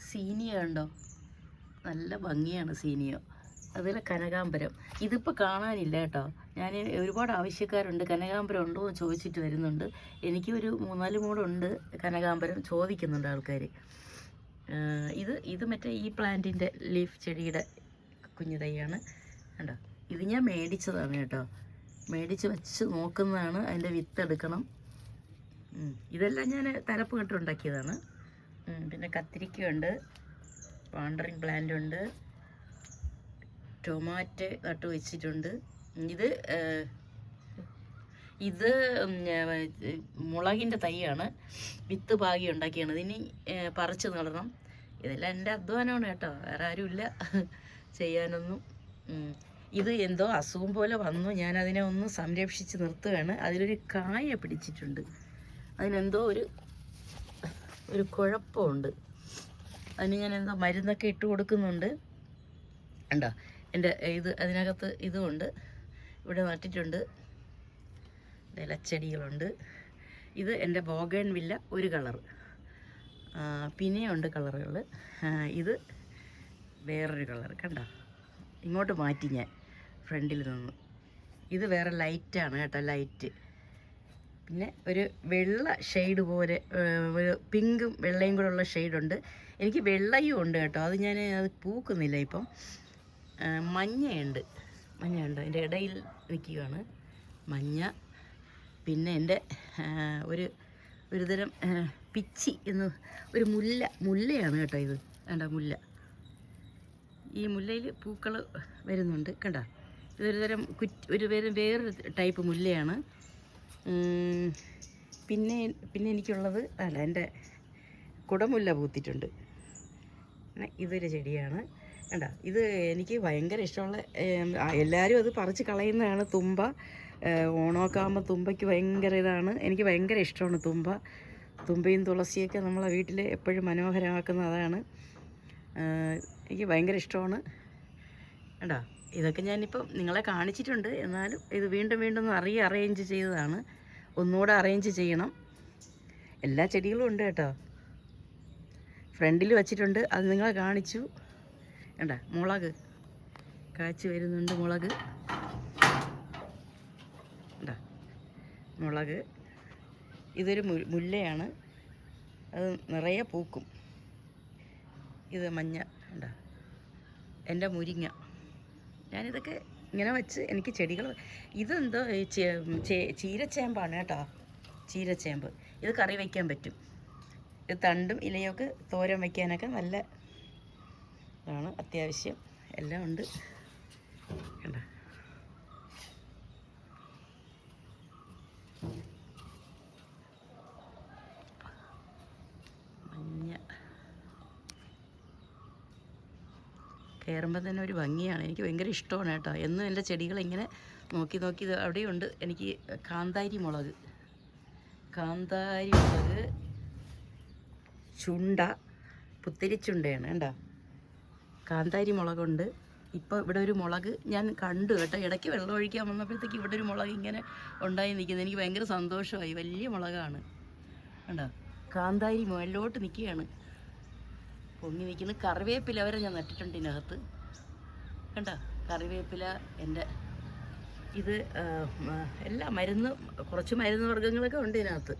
സീനിയ കണ്ടോ, നല്ല ഭംഗിയാണ് സീനിയോ. അതുപോലെ കനകാംബരം, ഇതിപ്പോൾ കാണാനില്ല കേട്ടോ. ഞാൻ ഒരുപാട് ആവശ്യക്കാരുണ്ട് കനകാംബരം ഉണ്ടോ എന്ന് ചോദിച്ചിട്ട് വരുന്നുണ്ട്. എനിക്ക് ഒരു 3-4 മൂടുണ്ട് കനകാംബരം ചോദിക്കുന്നുണ്ട് ആൾക്കാർ. ഇത് മറ്റേ ഈ പ്ലാന്റിൻ്റെ ലീഫ് ചെടിയുടെ കുഞ്ഞു തൈയാണ് കണ്ടോ. ഇത് ഞാൻ മേടിച്ചതാണ് കേട്ടോ, മേടിച്ച് വെച്ച് നോക്കുന്നതാണ്. അതിൻ്റെ വിത്ത് എടുക്കണം. ഇതെല്ലാം ഞാൻ തലപ്പ് കെട്ടുണ്ടാക്കിയതാണ്. പിന്നെ കത്തിരിക്കയുണ്ട്, വാണ്ടറിങ് പ്ലാന്റ് ഉണ്ട്, ടൊമാറ്റോ നട്ട് വെച്ചിട്ടുണ്ട്. ഇത് മുളകിൻ്റെ തൈയാണ്, വിത്ത് പാകി ഉണ്ടാക്കിയാണ്. ഇതിനി പറിച്ച് നടണം. ഇതെല്ലാം എൻ്റെ അധ്വാനമാണ് കേട്ടോ, വേറെ ആരുമില്ല ചെയ്യാനൊന്നും. ഇത് എന്തോ അസുഖം പോലെ വന്നു, ഞാനതിനെ ഒന്ന് സംരക്ഷിച്ച് നിർത്തുകയാണ്. അതിലൊരു കായ പിടിച്ചിട്ടുണ്ട്, അതിനെന്തോ ഒരു കുഴപ്പമുണ്ട്. അതിന് ഞാൻ എന്തോ മരുന്നൊക്കെ ഇട്ട് കൊടുക്കുന്നുണ്ട്. ഉണ്ടോ എൻ്റെ അതിനകത്ത് ഇതുമുണ്ട്. ഇവിടെ നട്ടിട്ടുണ്ട്, ഇലച്ചെടികളുണ്ട്. ഇത് എൻ്റെ ബോഗൺവില്ല ഒരു കളറ്, പിന്നെയുണ്ട് കളറുകൾ. ഇത് വേറൊരു കളർ കണ്ടോ, ഇങ്ങോട്ട് മാറ്റി ഞാൻ ഫ്രണ്ടിൽ നിന്ന്. ഇത് വേറെ ലൈറ്റാണ് കേട്ടോ, ലൈറ്റ്. പിന്നെ ഒരു വെള്ള ഷെയ്ഡ് പോലെ, ഒരു പിങ്കും വെള്ളയും കൂടെ ഉള്ള ഷെയ്ഡുണ്ട്. എനിക്ക് വെള്ളയും ഉണ്ട് കേട്ടോ, അത് പൂക്കുന്നില്ല ഇപ്പം. മഞ്ഞയുണ്ട്, അതിൻ്റെ ഇടയിൽ നിൽക്കുകയാണ് മഞ്ഞ. പിന്നെ എൻ്റെ ഒരുതരം പിച്ചി എന്ന് ഒരു മുല്ലയാണ് കേട്ടോ. ഇത് വേണ്ട മുല്ല, ഈ മുല്ലയിൽ പൂക്കൾ വരുന്നുണ്ട് കണ്ടോ. ഇതൊരു തരം വേറൊരു ടൈപ്പ് മുല്ലയാണ്. പിന്നെ എനിക്കുള്ളത് എൻ്റെ കുടമുല്ല പൂത്തിട്ടുണ്ട്. ഇതൊരു ചെടിയാണ് കണ്ടോ. ഇത് എനിക്ക് ഭയങ്കര ഇഷ്ടമുള്ള, എല്ലാവരും അത് പറിച്ച് കളയുന്നതാണ് തുമ്പ. ഓണമൊക്കെ ആകുമ്പോൾ തുമ്പയ്ക്ക് ഭയങ്കര ഇതാണ്. എനിക്ക് ഭയങ്കര ഇഷ്ടമാണ് തുമ്പയും തുളസിയൊക്കെ നമ്മളെ വീട്ടിൽ എപ്പോഴും മനോഹരമാക്കുന്ന അതാണ്. എനിക്ക് ഭയങ്കര ഇഷ്ടമാണ് കണ്ടോ. ഇതൊക്കെ ഞാനിപ്പം നിങ്ങളെ കാണിച്ചിട്ടുണ്ട്, എന്നാലും ഇത് വീണ്ടും ഒന്ന് അറേഞ്ച് ചെയ്തതാണ്. ഒന്നുകൂടെ അറേഞ്ച് ചെയ്യണം. എല്ലാ ചെടികളും ഉണ്ട് കേട്ടോ, ഫ്രണ്ടിൽ വച്ചിട്ടുണ്ട്, അത് നിങ്ങളെ കാണിച്ചു കണ്ടോ. മുളക് കായ്ച്ച് വരുന്നുണ്ട്, മുളക് കണ്ടോ, മുളക്. ഇതൊരു മുല്ലയാണ്, അത് നിറയെ പൂക്കും. ഇത് മഞ്ഞ കണ്ടോ, എൻ്റെ മുരിങ്ങ. ഞാനിതൊക്കെ ഇങ്ങനെ വെച്ച് എനിക്ക് ചെടികൾ. ഇതെന്തോ ചീരച്ചേമ്പാണ് കേട്ടോ, ചീരച്ചേമ്പ്. ഇത് കറി വയ്ക്കാൻ പറ്റും. ഇത് തണ്ടും ഇലയൊക്കെ തോരൻ വയ്ക്കാനൊക്കെ നല്ല ഇതാണ്. അത്യാവശ്യം എല്ലാം ഉണ്ട് കണ്ടോ. മഞ്ഞ കയറുമ്പോൾ തന്നെ ഒരു ഭംഗിയാണ്. എനിക്ക് ഭയങ്കര ഇഷ്ടമാണ് കേട്ടോ. എന്നും എൻ്റെ ചെടികൾ ഇങ്ങനെ നോക്കി ഇത് അവിടെയുണ്ട്. എനിക്ക് കാന്താരി മുളക്, ചുണ്ട, പുത്തിരിച്ചുണ്ടയാണ് കേട്ടോ. കാന്താരി മുളകുണ്ട്. ഇപ്പോൾ ഇവിടെ ഒരു മുളക് ഞാൻ കണ്ടു കേട്ടോ, ഇടയ്ക്ക് വെള്ളം ഒഴിക്കാൻ വന്നപ്പോഴത്തേക്ക് ഇവിടെ ഒരു മുളക് ഇങ്ങനെ ഉണ്ടായി നിൽക്കുന്നത്. എനിക്ക് ഭയങ്കര സന്തോഷമായി. വലിയ മുളകാണ് കണ്ടോ. കാന്താരി മുകളിലോട്ട് നിൽക്കുകയാണ്, പൊങ്ങി നിൽക്കുന്നു. കറിവേപ്പില വരെ ഞാൻ നട്ടിട്ടുണ്ട് ഇതിനകത്ത് കണ്ടോ. കറിവേപ്പില എൻ്റെ ഇത് എല്ലാ കുറച്ച് മരുന്ന് വർഗ്ഗങ്ങളൊക്കെ ഉണ്ട് ഇതിനകത്ത്.